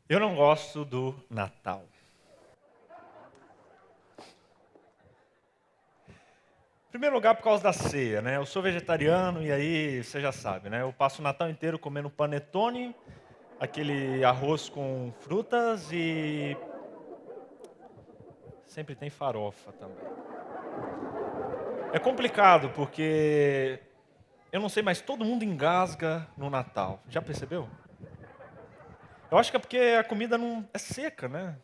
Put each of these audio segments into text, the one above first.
Eu não gosto do Natal. Em primeiro lugar, por causa da ceia, né? Eu sou vegetariano e aí você já sabe, né? Eu passo o Natal inteiro comendo panetone, aquele arroz com frutas e sempre tem farofa também. É complicado porque eu não sei, mas todo mundo engasga no Natal. Já percebeu? Eu acho que é porque a comida não é seca, né?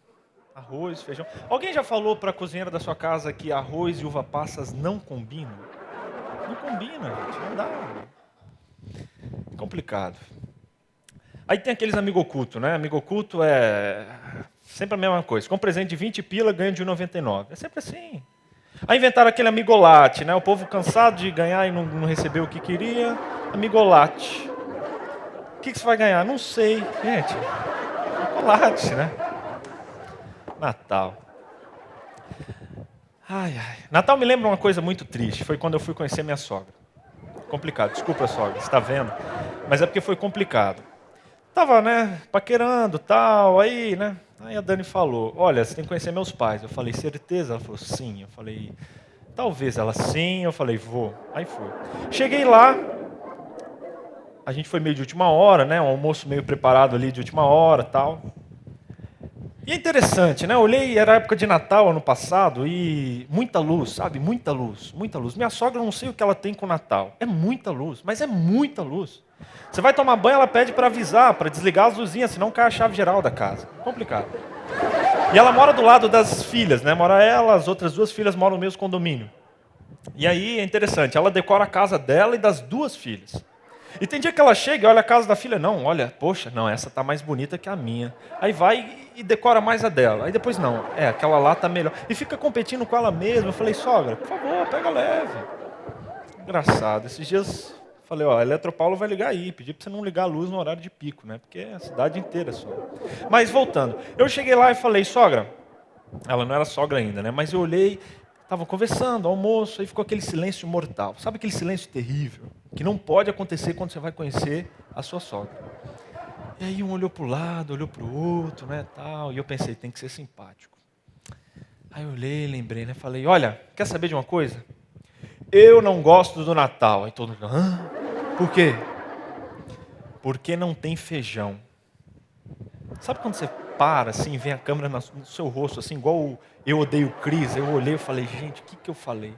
Arroz, feijão. Alguém já falou para a cozinheira da sua casa que arroz e uva passas não combinam? Não combina, gente, não dá. É complicado. Aí tem aqueles amigo oculto, né? Amigo oculto é sempre a mesma coisa. Com um presente de 20 pila, ganha de 1,99. É sempre assim. Aí inventaram aquele amigolate, né? O povo cansado de ganhar e não recebeu o que queria. Amigolate. O que você vai ganhar? Não sei. Gente, chocolate, né? Natal. Ai, ai. Natal me lembra uma coisa muito triste. Foi quando eu fui conhecer minha sogra. Complicado. Desculpa, sogra, você está vendo? Mas é porque foi complicado. Tava, né, paquerando, tal, aí, né? Aí a Dani falou, olha, você tem que conhecer meus pais. Eu falei, certeza? Ela falou, sim. Eu falei, talvez. Ela, sim. Eu falei, vou. Aí fui. Cheguei lá, a gente foi meio de última hora, né? Um almoço meio preparado ali de última hora, tal. E é interessante, né? Eu olhei, era época de Natal, ano passado, e muita luz, sabe? Muita luz, muita luz. Minha sogra, não sei o que ela tem com o Natal. É muita luz, mas é muita luz. Você vai tomar banho, ela pede para avisar, para desligar as luzinhas, senão cai a chave geral da casa. Complicado. E ela mora do lado das filhas, né? Mora ela, as outras duas filhas moram no mesmo condomínio. E aí é interessante, ela decora a casa dela e das duas filhas. E tem dia que ela chega e olha a casa da filha, não, olha, poxa, não, essa tá mais bonita que a minha. Aí vai e decora mais a dela. Aí depois, não, aquela lá tá melhor. E fica competindo com ela mesma. Eu falei, sogra, por favor, pega leve. Engraçado, esses dias falei, ó, a Eletropaulo vai ligar aí, pedi pra você não ligar a luz no horário de pico, né? Porque é a cidade inteira só. Mas voltando, eu cheguei lá e falei, sogra, ela não era sogra ainda, né? Mas eu olhei, estavam conversando, almoço, aí ficou aquele silêncio mortal. Sabe aquele silêncio terrível? Que não pode acontecer quando você vai conhecer a sua sogra. E aí um olhou para o lado, olhou para o outro, né, tal. E eu pensei, tem que ser simpático. Aí eu olhei, lembrei, né? Falei, olha, quer saber de uma coisa? Eu não gosto do Natal. Aí todo mundo, hã? Por quê? Porque não tem feijão. Sabe quando você para, assim, vem a câmera no seu rosto, assim, igual o Eu Odeio Cris? Eu olhei e falei, gente, o que eu falei?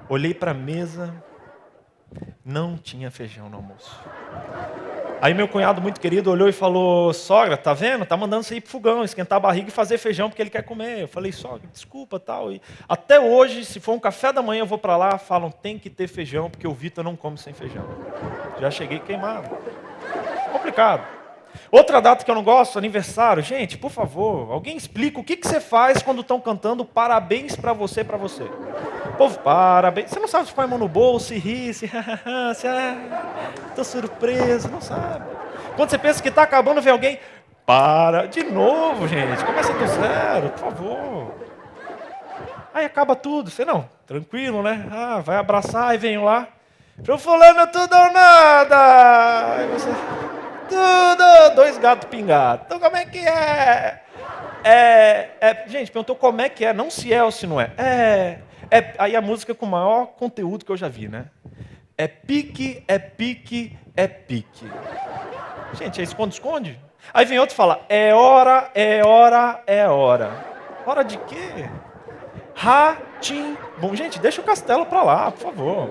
Olhei para a mesa, não tinha feijão no almoço. Aí meu cunhado muito querido olhou e falou, sogra, tá vendo? Tá mandando você ir pro fogão, esquentar a barriga e fazer feijão porque ele quer comer. Eu falei, sogra, desculpa, tal. E até hoje, se for um café da manhã, eu vou para lá, falam, tem que ter feijão, porque o Vitor não come sem feijão. Já cheguei queimado. Complicado. Outra data que eu não gosto, aniversário. Gente, por favor, alguém explica o que você faz quando estão cantando parabéns para você, para você. Povo, parabéns. Você não sabe se põe a mão no bolso, se ri, se tô surpreso, não sabe. Quando você pensa que está acabando, vem alguém, para, de novo, gente, começa do zero, por favor. Aí acaba tudo, você não, tranquilo, né? Ah, vai abraçar, aí vem lá. Pro fulano tudo ou nada. Aí você, tudo, dois gatos pingados. Então como é que é? Gente, perguntou como é que é, não se é ou se não é. Aí a música com o maior conteúdo que eu já vi, né? É pique, é pique, é pique. Gente, é esconde-esconde? Aí vem outro e fala, é hora, é hora, é hora. Hora de quê? Ratim. Bom, gente, deixa o castelo pra lá, por favor.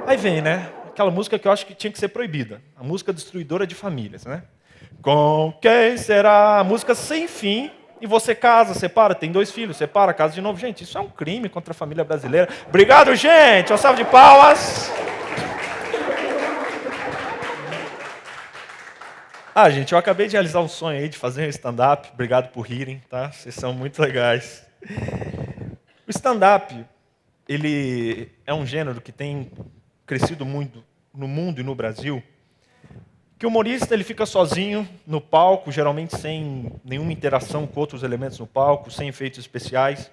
Aí vem, né? Aquela música que eu acho que tinha que ser proibida. A música destruidora de famílias, né? Com quem será? A música sem fim. E você casa, separa, tem 2 filhos, separa, casa de novo. Gente, isso é um crime contra a família brasileira. Obrigado, gente. Uma salva de palmas. Ah, gente, eu acabei de realizar um sonho aí de fazer um stand-up. Obrigado por rirem, tá? Vocês são muito legais. O stand-up, ele é um gênero que tem crescido muito no mundo e no Brasil. Que o humorista ele fica sozinho no palco, geralmente sem nenhuma interação com outros elementos no palco, sem efeitos especiais.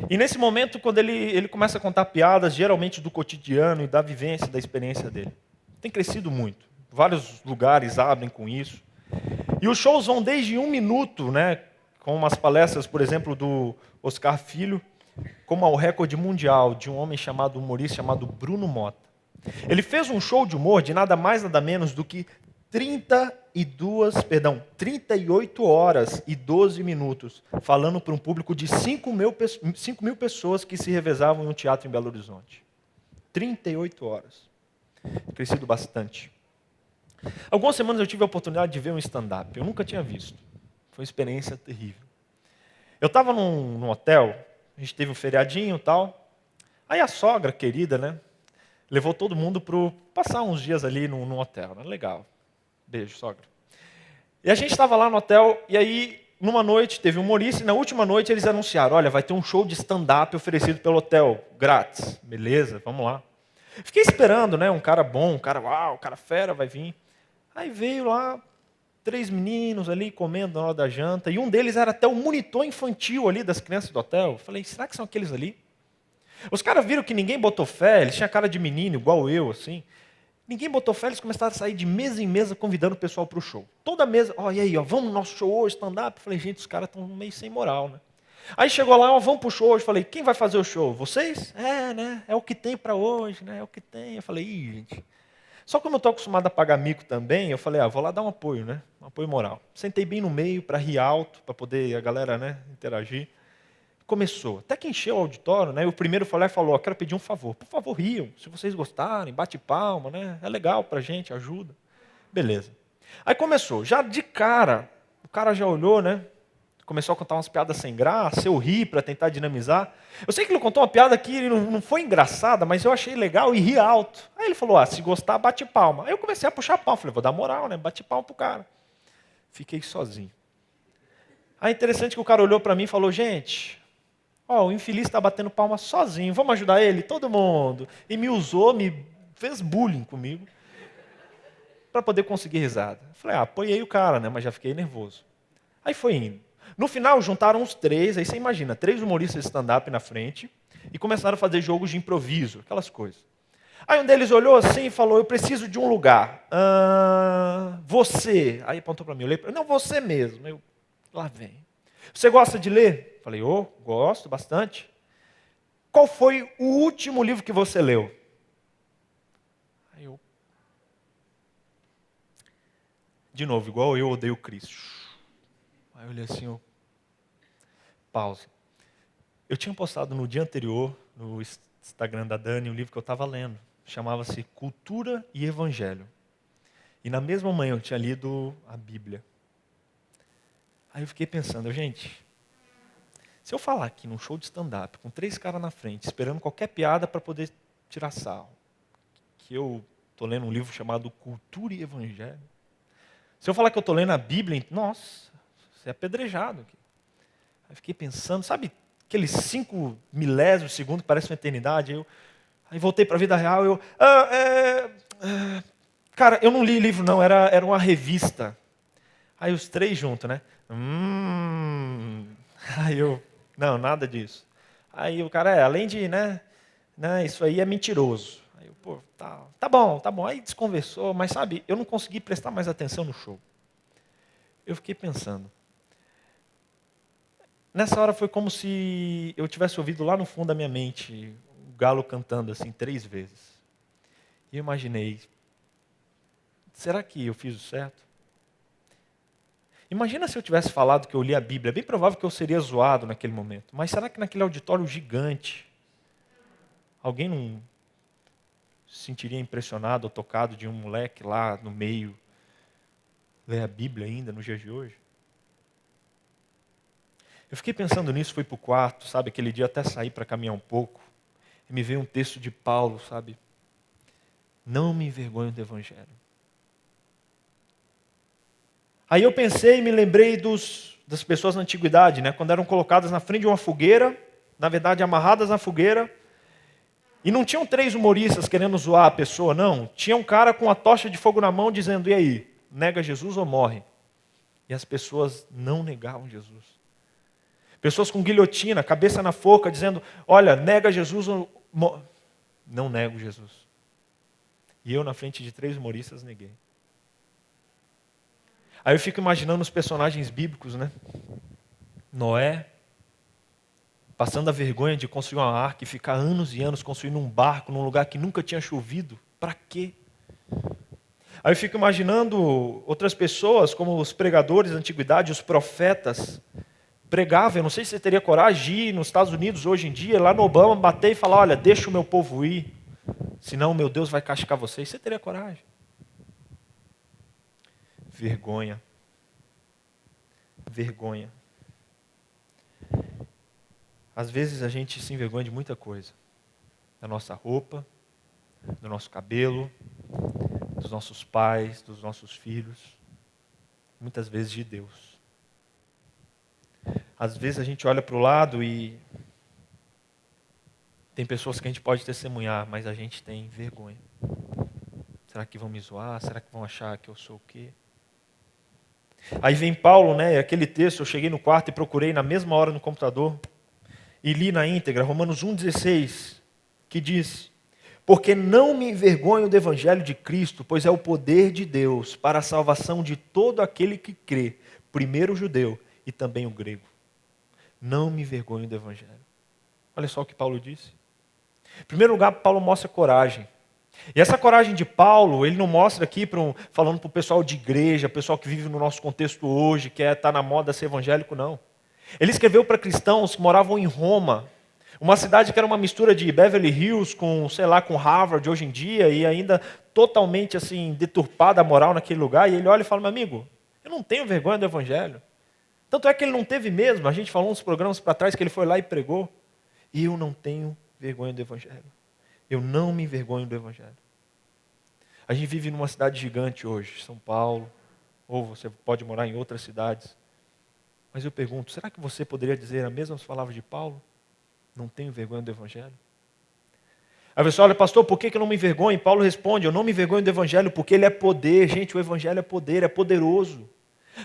E nesse momento, quando ele começa a contar piadas, geralmente do cotidiano e da vivência, da experiência dele. Tem crescido muito. Vários lugares abrem com isso. E os shows vão desde 1 minuto, né, com umas palestras, por exemplo, do Oscar Filho, como ao recorde mundial de um homem chamado humorista chamado Bruno Mota. Ele fez um show de humor de nada mais nada menos do que 38 horas e 12 minutos, falando para um público de 5.000 pessoas que se revezavam em um teatro em Belo Horizonte. 38 horas. Crescido bastante. Algumas semanas eu tive a oportunidade de ver um stand-up. Eu nunca tinha visto. Foi uma experiência terrível. Eu estava num hotel, a gente teve um feriadinho e tal. Aí a sogra querida, né, levou todo mundo para passar uns dias ali num hotel. Né? Legal. Beijo, sogra. E a gente estava lá no hotel, e aí, numa noite, teve um humorista, e na última noite eles anunciaram, olha, vai ter um show de stand-up oferecido pelo hotel, grátis. Beleza, vamos lá. Fiquei esperando, né, um cara bom, um cara, uau, um cara fera, vai vir. Aí veio lá, 3 meninos ali comendo na hora da janta, e um deles era até o monitor infantil ali das crianças do hotel. Eu falei, será que são aqueles ali? Os caras viram que ninguém botou fé, eles tinham cara de menino, igual eu, assim. Ninguém botou fé, eles começaram a sair de mesa em mesa convidando o pessoal para o show. Toda mesa, ó, e aí, ó, vamos no nosso show hoje, stand-up? Falei, gente, os caras estão meio sem moral, né? Aí chegou lá, ó, vamos para o show hoje. Falei, quem vai fazer o show? Vocês? É, né? É o que tem para hoje, né? É o que tem. Eu falei, ih, gente. Só como eu estou acostumado a pagar mico também, eu falei, vou lá dar um apoio, né? Um apoio moral. Sentei bem no meio para rir alto, para poder a galera, né, interagir. Começou. Até que encheu o auditório, né? E o primeiro foi lá e falou, quero pedir um favor. Por favor, riam. Se vocês gostarem, bate palma, né? É legal pra gente, ajuda. Beleza. Aí começou. Já de cara, o cara já olhou, né? Começou a contar umas piadas sem graça, eu ri para tentar dinamizar. Eu sei que ele contou uma piada que não foi engraçada, mas eu achei legal e ri alto. Aí ele falou, se gostar, bate palma. Aí eu comecei a puxar palma. Falei, vou dar moral, né? Bate palma pro cara. Fiquei sozinho. Aí interessante que o cara olhou para mim e falou, gente... o infeliz está batendo palma sozinho, vamos ajudar ele? Todo mundo. E me usou, me fez bullying comigo, para poder conseguir risada. Falei, apoiei o cara, né? Mas já fiquei nervoso. Aí foi indo. No final, juntaram os 3, aí você imagina, 3 humoristas de stand-up na frente, e começaram a fazer jogos de improviso, aquelas coisas. Aí um deles olhou assim e falou, eu preciso de um lugar. Você. Aí apontou para mim, eu olhei, não, você mesmo. Eu, lá vem. Você gosta de ler? Falei, gosto bastante. Qual foi o último livro que você leu? Aí eu... De novo, igual eu odeio Cristo. Aí eu olhei assim, pausa. Eu tinha postado no dia anterior, no Instagram da Dani, um livro que eu estava lendo. Chamava-se Cultura e Evangelho. E na mesma manhã eu tinha lido a Bíblia. Aí eu fiquei pensando, gente... Se eu falar aqui num show de stand-up, com 3 caras na frente, esperando qualquer piada para poder tirar sarro, que eu estou lendo um livro chamado Cultura e Evangelho. Se eu falar que eu estou lendo a Bíblia, nossa, você é apedrejado aqui. Aí fiquei pensando, sabe aqueles 5 milésimos de segundo que parece uma eternidade? Aí voltei para a vida real, cara, eu não li livro não, era uma revista. Aí os 3 juntos, né? Aí eu... Não, nada disso. Aí o cara, além de, né, isso aí é mentiroso. Aí eu, tá bom. Aí desconversou, mas sabe, eu não consegui prestar mais atenção no show. Eu fiquei pensando. Nessa hora foi como se eu tivesse ouvido lá no fundo da minha mente o galo cantando assim 3 vezes. E eu imaginei, será que eu fiz o certo? Imagina se eu tivesse falado que eu li a Bíblia. É bem provável que eu seria zoado naquele momento. Mas será que naquele auditório gigante, alguém não se sentiria impressionado ou tocado de um moleque lá no meio ler a Bíblia ainda, nos dias de hoje? Eu fiquei pensando nisso, fui para o quarto, sabe? Aquele dia até saí para caminhar um pouco. E me veio um texto de Paulo, sabe? Não me envergonho do Evangelho. Aí eu pensei e me lembrei das pessoas na antiguidade, né? Quando eram colocadas na frente de uma fogueira, na verdade amarradas na fogueira, e não tinham 3 humoristas querendo zoar a pessoa, não. Tinha um cara com a tocha de fogo na mão dizendo, e aí, nega Jesus ou morre? E as pessoas não negavam Jesus. Pessoas com guilhotina, cabeça na forca, dizendo, olha, nega Jesus ou morre? Não nego Jesus. E eu na frente de 3 humoristas neguei. Aí eu fico imaginando os personagens bíblicos, né? Noé, passando a vergonha de construir uma arca e ficar anos e anos construindo um barco num lugar que nunca tinha chovido. Para quê? Aí eu fico imaginando outras pessoas, como os pregadores da antiguidade, os profetas, pregavam. Eu não sei se você teria coragem de ir nos Estados Unidos hoje em dia, lá no Obama, bater e falar: olha, deixa o meu povo ir, senão meu Deus vai castigar vocês. Você teria coragem? Vergonha. Vergonha. Às vezes a gente se envergonha de muita coisa. Da nossa roupa, do nosso cabelo, dos nossos pais, dos nossos filhos. Muitas vezes de Deus. Às vezes a gente olha para o lado e tem pessoas que a gente pode testemunhar, mas a gente tem vergonha. Será que vão me zoar? Será que vão achar que eu sou o quê? Aí vem Paulo, né? Aquele texto, eu cheguei no quarto e procurei na mesma hora no computador e li na íntegra, Romanos 1,16, que diz: porque não me envergonho do evangelho de Cristo, pois é o poder de Deus para a salvação de todo aquele que crê, primeiro o judeu e também o grego. Não me envergonho do evangelho. Olha só o que Paulo disse. Em primeiro lugar, Paulo mostra coragem. E essa coragem de Paulo, ele não mostra aqui falando para o pessoal de igreja, pessoal que vive no nosso contexto hoje, que está na moda ser evangélico, não. Ele escreveu para cristãos que moravam em Roma, uma cidade que era uma mistura de Beverly Hills com, sei lá, com Harvard hoje em dia, e ainda totalmente assim deturpada a moral naquele lugar. E ele olha e fala: meu amigo, eu não tenho vergonha do evangelho. Tanto é que ele não teve mesmo. A gente falou uns programas para trás que ele foi lá e pregou. E eu não tenho vergonha do evangelho. Eu não me envergonho do evangelho. A gente vive numa cidade gigante hoje, São Paulo, ou você pode morar em outras cidades. Mas eu pergunto, será que você poderia dizer as mesmas palavras de Paulo? Não tenho vergonha do evangelho? Aí você olha, pastor, por que eu não me envergonho? Paulo responde: eu não me envergonho do evangelho porque ele é poder. Gente, o evangelho é poder, é poderoso.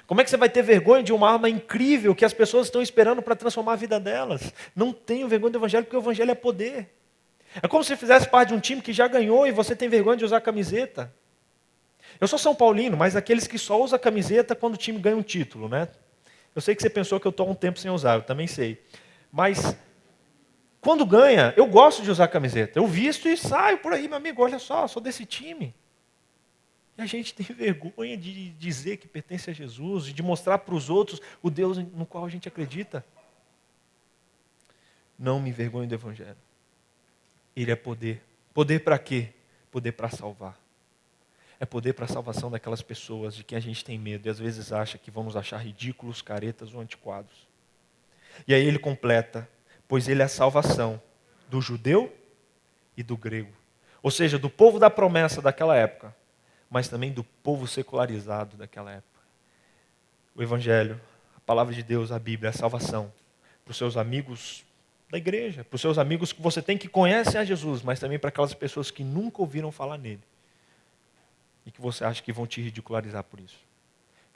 Como é que você vai ter vergonha de uma arma incrível que as pessoas estão esperando para transformar a vida delas? Não tenho vergonha do evangelho porque o evangelho é poder. É como se você fizesse parte de um time que já ganhou e você tem vergonha de usar camiseta. Eu sou São Paulino, mas aqueles que só usam camiseta quando o time ganha um título, né? Eu sei que você pensou que eu estou há um tempo sem usar, eu também sei. Mas quando ganha, eu gosto de usar camiseta. Eu visto e saio por aí, meu amigo, olha só, sou desse time. E a gente tem vergonha de dizer que pertence a Jesus e de mostrar para os outros o Deus no qual a gente acredita. Não me envergonho do evangelho. Ele é poder. Poder para quê? Poder para salvar. É poder para a salvação daquelas pessoas de quem a gente tem medo e às vezes acha que vão nos achar ridículos, caretas ou antiquados. E aí ele completa: pois ele é a salvação do judeu e do grego. Ou seja, do povo da promessa daquela época, mas também do povo secularizado daquela época. O Evangelho, a palavra de Deus, a Bíblia, é a salvação para os seus amigos da igreja, para os seus amigos que você tem que conhecem a Jesus, mas também para aquelas pessoas que nunca ouviram falar nele e que você acha que vão te ridicularizar por isso.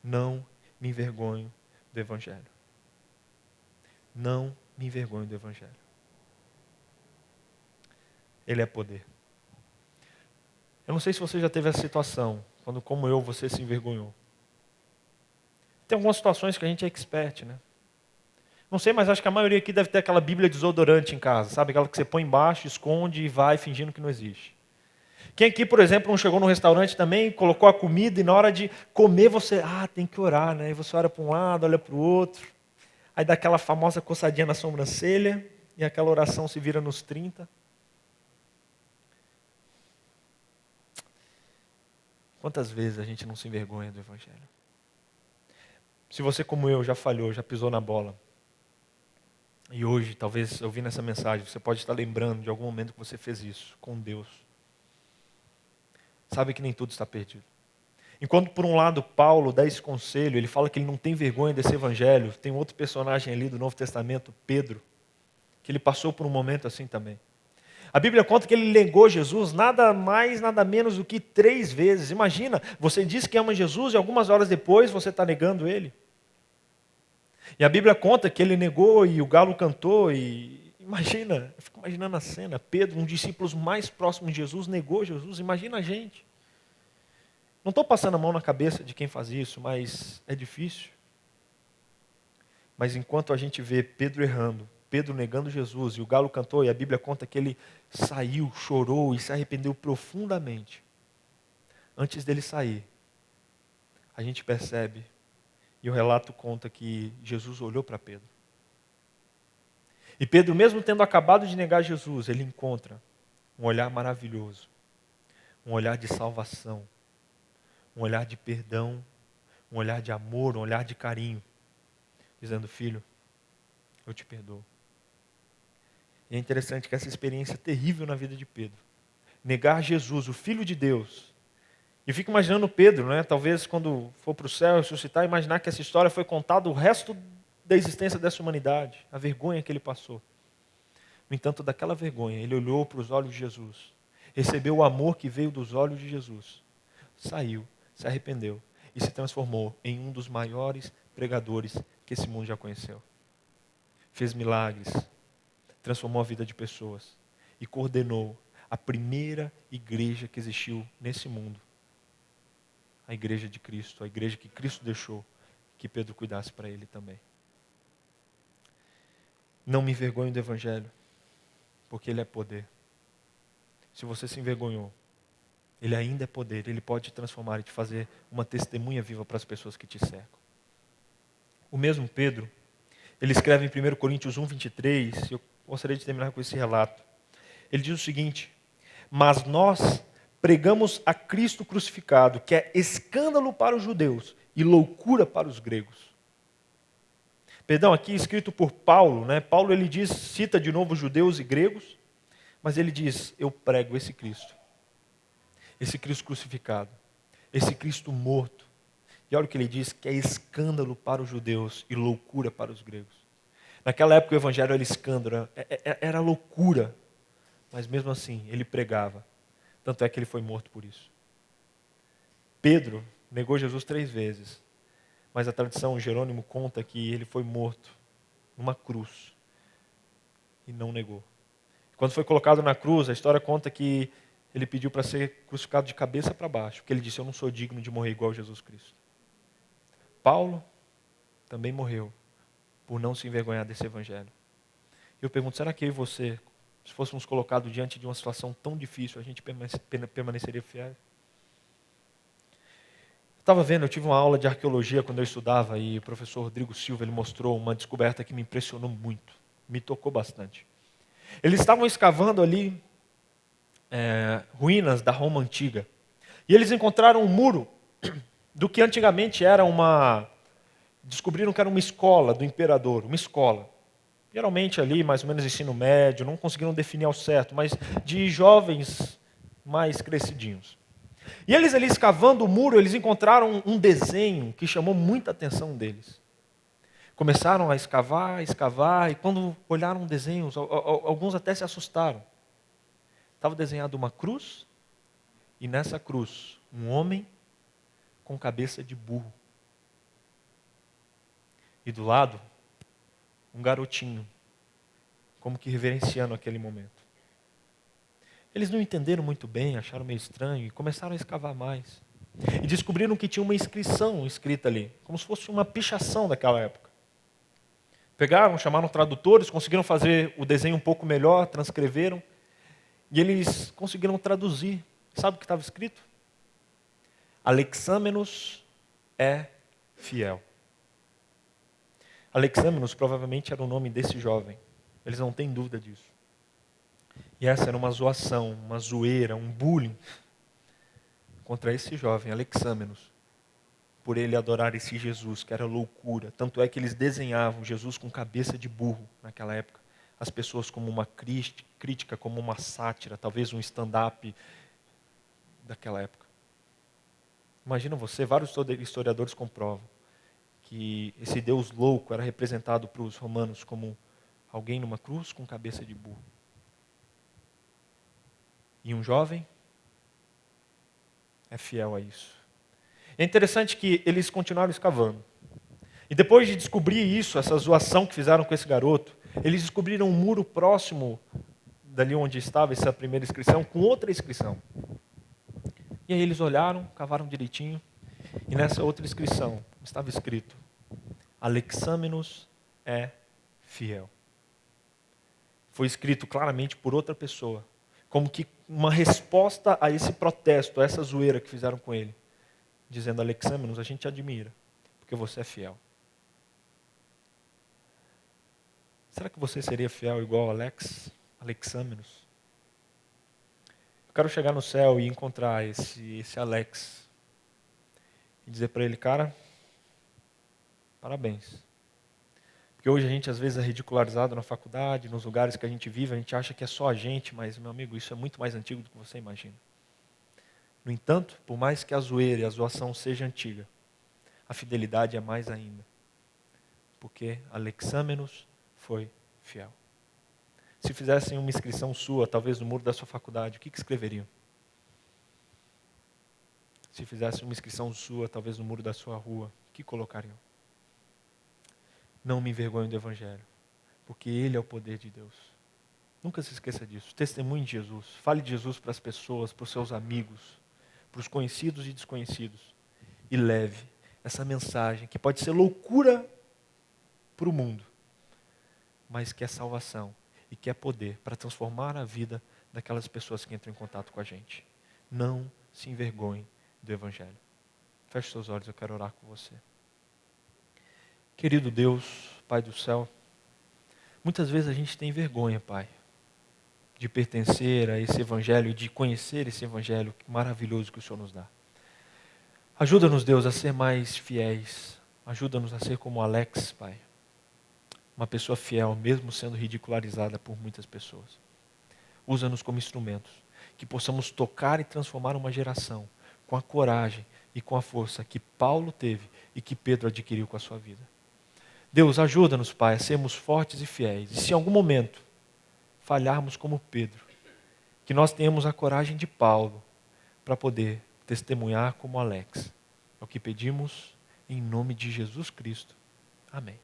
Não me envergonho do Evangelho. Não me envergonho do Evangelho. Ele é poder. Eu não sei se você já teve essa situação, quando como eu, você se envergonhou. Tem algumas situações que a gente é expert, né? Não sei, mas acho que a maioria aqui deve ter aquela bíblia desodorante em casa, sabe? Aquela que você põe embaixo, esconde e vai fingindo que não existe. Quem aqui, por exemplo, não chegou no restaurante também, colocou a comida e na hora de comer você, tem que orar, né? E você olha para um lado, olha para o outro, aí dá aquela famosa coçadinha na sobrancelha e aquela oração se vira nos 30. Quantas vezes a gente não se envergonha do Evangelho? Se você, como eu, já falhou, já pisou na bola, e hoje, talvez, ouvindo essa mensagem, você pode estar lembrando de algum momento que você fez isso com Deus. Sabe que nem tudo está perdido. Enquanto, por um lado, Paulo dá esse conselho, ele fala que ele não tem vergonha desse Evangelho, tem outro personagem ali do Novo Testamento, Pedro, que ele passou por um momento assim também. A Bíblia conta que ele negou Jesus nada mais, nada menos do que 3 vezes. Imagina, você diz que ama Jesus e algumas horas depois você está negando ele. E a Bíblia conta que ele negou e o galo cantou e imagina, eu fico imaginando a cena, Pedro, um dos discípulos mais próximos de Jesus, negou Jesus, imagina a gente. Não estou passando a mão na cabeça de quem faz isso, mas é difícil. Mas enquanto a gente vê Pedro errando, Pedro negando Jesus, e o galo cantou, e a Bíblia conta que ele saiu, chorou e se arrependeu profundamente. Antes dele sair, a gente percebe, e o relato conta que Jesus olhou para Pedro. E Pedro, mesmo tendo acabado de negar Jesus, ele encontra um olhar maravilhoso, um olhar de salvação, um olhar de perdão, um olhar de amor, um olhar de carinho, dizendo: filho, eu te perdoo. E é interessante que essa experiência terrível na vida de Pedro, negar Jesus, o Filho de Deus. E eu fico imaginando Pedro, né? Talvez quando for para o céu ressuscitar, imaginar que essa história foi contada o resto da existência dessa humanidade, a vergonha que ele passou. No entanto, daquela vergonha, ele olhou para os olhos de Jesus, recebeu o amor que veio dos olhos de Jesus, saiu, se arrependeu e se transformou em um dos maiores pregadores que esse mundo já conheceu. Fez milagres, transformou a vida de pessoas e coordenou a primeira igreja que existiu nesse mundo. A igreja de Cristo, a igreja que Cristo deixou que Pedro cuidasse para ele também. Não me envergonho do Evangelho, porque ele é poder. Se você se envergonhou, ele ainda é poder, ele pode te transformar e te fazer uma testemunha viva para as pessoas que te cercam. O mesmo Pedro, ele escreve em 1 Coríntios 1:23, e eu gostaria de terminar com esse relato. Ele diz o seguinte: mas nós pregamos a Cristo crucificado, que é escândalo para os judeus e loucura para os gregos. Perdão, aqui escrito por Paulo, né? Paulo ele diz, cita de novo judeus e gregos, mas ele diz: eu prego esse Cristo crucificado, esse Cristo morto. E olha o que ele diz, que é escândalo para os judeus e loucura para os gregos. Naquela época o evangelho era escândalo, era loucura, mas mesmo assim ele pregava. Tanto é que ele foi morto por isso. Pedro negou Jesus 3 vezes, mas a tradição, Jerônimo conta que ele foi morto numa cruz e não negou. Quando foi colocado na cruz, a história conta que ele pediu para ser crucificado de cabeça para baixo, porque ele disse: eu não sou digno de morrer igual Jesus Cristo. Paulo também morreu por não se envergonhar desse evangelho. Eu pergunto, será que eu e você, se fôssemos colocados diante de uma situação tão difícil, a gente permaneceria fiel? Eu tive uma aula de arqueologia quando eu estudava, e o professor Rodrigo Silva ele mostrou uma descoberta que me impressionou muito, me tocou bastante. Eles estavam escavando ali ruínas da Roma antiga, e eles encontraram um muro do que antigamente era descobriram que era uma escola do imperador, uma escola. Geralmente ali, mais ou menos ensino médio, não conseguiram definir ao certo, mas de jovens mais crescidinhos. E eles ali escavando o muro, eles encontraram um desenho que chamou muita atenção deles. Começaram a escavar, e quando olharam o desenho, alguns até se assustaram. Estava desenhado uma cruz, e nessa cruz, um homem com cabeça de burro. E do lado, um garotinho, como que reverenciando aquele momento. Eles não entenderam muito bem, acharam meio estranho e começaram a escavar mais. E descobriram que tinha uma inscrição escrita ali, como se fosse uma pichação daquela época. Pegaram, chamaram tradutores, conseguiram fazer o desenho um pouco melhor, transcreveram, e eles conseguiram traduzir. Sabe o que estava escrito? Alexâmenos é fiel. Alexâmenos provavelmente era o nome desse jovem. Eles não têm dúvida disso. E essa era uma zoação, uma zoeira, um bullying contra esse jovem, Alexâmenos, por ele adorar esse Jesus, que era loucura. Tanto é que eles desenhavam Jesus com cabeça de burro naquela época. As pessoas como uma crítica, como uma sátira, talvez um stand-up daquela época. Imagina você, vários historiadores comprovam que esse Deus louco era representado para os romanos como alguém numa cruz com cabeça de burro. E um jovem é fiel a isso. É interessante que eles continuaram escavando. E depois de descobrir isso, essa zoação que fizeram com esse garoto, eles descobriram um muro próximo dali onde estava essa primeira inscrição, com outra inscrição. E aí eles olharam, cavaram direitinho, e nessa outra inscrição estava escrito: Alexâmenos é fiel. Foi escrito claramente por outra pessoa, como que uma resposta a esse protesto, a essa zoeira que fizeram com ele, dizendo: Alexâmenos, a gente te admira, porque você é fiel. Será que você seria fiel igual Alexâmenos? Eu quero chegar no céu e encontrar esse Alex e dizer para ele: cara, parabéns. Porque hoje a gente às vezes é ridicularizado na faculdade, nos lugares que a gente vive, a gente acha que é só a gente, mas, meu amigo, isso é muito mais antigo do que você imagina. No entanto, por mais que a zoeira e a zoação seja antiga, a fidelidade é mais ainda. Porque Alexâmenos foi fiel. Se fizessem uma inscrição sua, talvez no muro da sua faculdade, o que escreveriam? Se fizessem uma inscrição sua, talvez no muro da sua rua, o que colocariam? Não me envergonho do Evangelho, porque Ele é o poder de Deus. Nunca se esqueça disso. Testemunhe de Jesus. Fale de Jesus para as pessoas, para os seus amigos, para os conhecidos e desconhecidos. E leve essa mensagem, que pode ser loucura para o mundo, mas que é salvação e que é poder para transformar a vida daquelas pessoas que entram em contato com a gente. Não se envergonhe do Evangelho. Feche seus olhos, eu quero orar com você. Querido Deus, Pai do céu, muitas vezes a gente tem vergonha, Pai, de pertencer a esse Evangelho, de conhecer esse Evangelho maravilhoso que o Senhor nos dá. Ajuda-nos, Deus, a ser mais fiéis. Ajuda-nos a ser como Alex, Pai. Uma pessoa fiel, mesmo sendo ridicularizada por muitas pessoas. Usa-nos como instrumentos, que possamos tocar e transformar uma geração com a coragem e com a força que Paulo teve e que Pedro adquiriu com a sua vida. Deus, ajuda-nos, Pai, a sermos fortes e fiéis. E se em algum momento falharmos como Pedro, que nós tenhamos a coragem de Paulo para poder testemunhar como Alex. É o que pedimos em nome de Jesus Cristo. Amém.